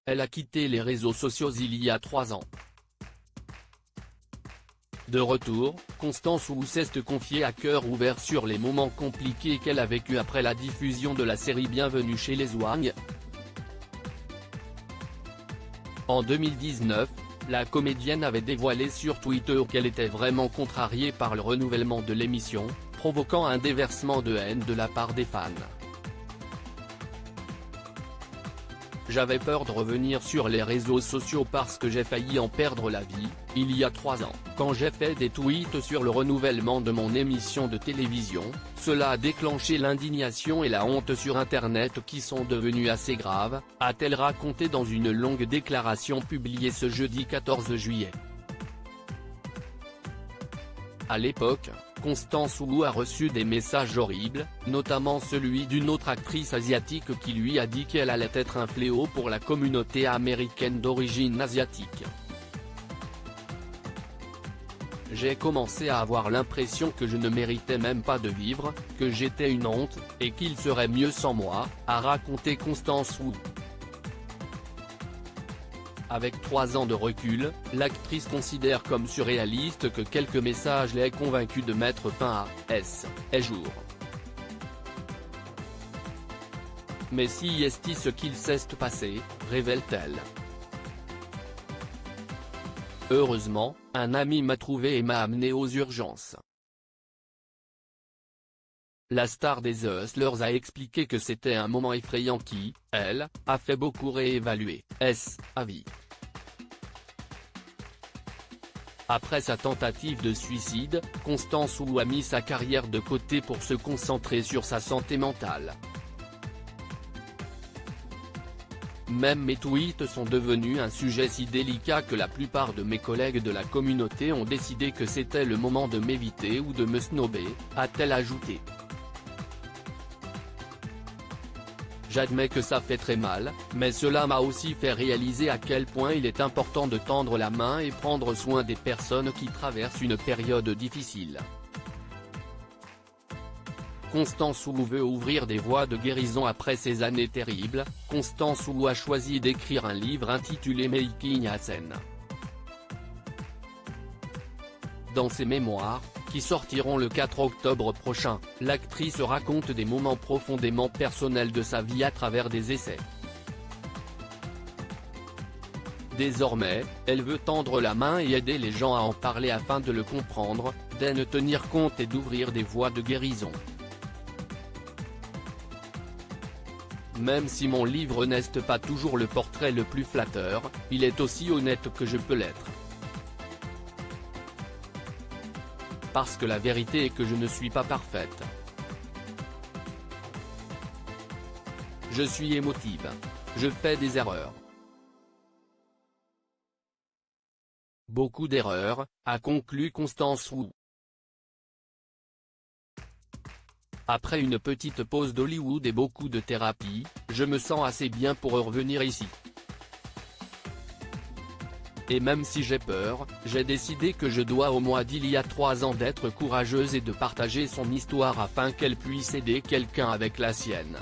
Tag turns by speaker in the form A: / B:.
A: elle a quitté les réseaux sociaux il y a 3 ans. De retour, Constance Wu s'est confiée à cœur ouvert sur les moments compliqués qu'elle a vécu après la diffusion de la série Bienvenue chez les Wang. En 2019, la comédienne avait dévoilé sur Twitter qu'elle était vraiment contrariée par le renouvellement de l'émission, provoquant un déversement de haine de la part des fans. J'avais peur de revenir sur les réseaux sociaux parce que j'ai failli en perdre la vie, il y a 3 ans, quand j'ai fait des tweets sur le renouvellement de mon émission de télévision, cela a déclenché l'indignation et la honte sur Internet qui sont devenues assez graves, a-t-elle raconté dans une longue déclaration publiée ce jeudi 14 juillet. À l'époque, Constance Wu a reçu des messages horribles, notamment celui d'une autre actrice asiatique qui lui a dit qu'elle allait être un fléau pour la communauté américaine d'origine asiatique. J'ai commencé à avoir l'impression que je ne méritais même pas de vivre, que j'étais une honte, et qu'il serait mieux sans moi, a raconté Constance Wu. Avec 3 ans de recul, l'actrice considère comme surréaliste que quelques messages l'aient convaincue de mettre fin à ses jours. Mais si est-il ce qu'il s'est passé, révèle-t-elle. Heureusement, un ami m'a trouvé et m'a amené aux urgences. La star des Hustlers a expliqué que c'était un moment effrayant qui, elle, a fait beaucoup réévaluer sa vie. Après sa tentative de suicide, Constance Wu a mis sa carrière de côté pour se concentrer sur sa santé mentale. Même mes tweets sont devenus un sujet si délicat que la plupart de mes collègues de la communauté ont décidé que c'était le moment de m'éviter ou de me snober, a-t-elle ajouté. J'admets que ça fait très mal, mais cela m'a aussi fait réaliser à quel point il est important de tendre la main et prendre soin des personnes qui traversent une période difficile. Constance Wu veut ouvrir des voies de guérison après ces années terribles. Constance Wu a choisi d'écrire un livre intitulé Making a Scene. Dans ses mémoires, qui sortiront le 4 octobre prochain, l'actrice raconte des moments profondément personnels de sa vie à travers des essais. Désormais, elle veut tendre la main et aider les gens à en parler afin de le comprendre, d'en tenir compte et d'ouvrir des voies de guérison. Même si mon livre n'est pas toujours le portrait le plus flatteur, il est aussi honnête que je peux l'être. Parce que la vérité est que je ne suis pas parfaite. Je suis émotive. Je fais des erreurs. Beaucoup d'erreurs, a conclu Constance Wu. Après une petite pause d'Hollywood et beaucoup de thérapie, je me sens assez bien pour revenir ici. Et même si j'ai peur, j'ai décidé que je dois au moins d'il y a 3 ans d'être courageuse et de partager son histoire afin qu'elle puisse aider quelqu'un avec la sienne.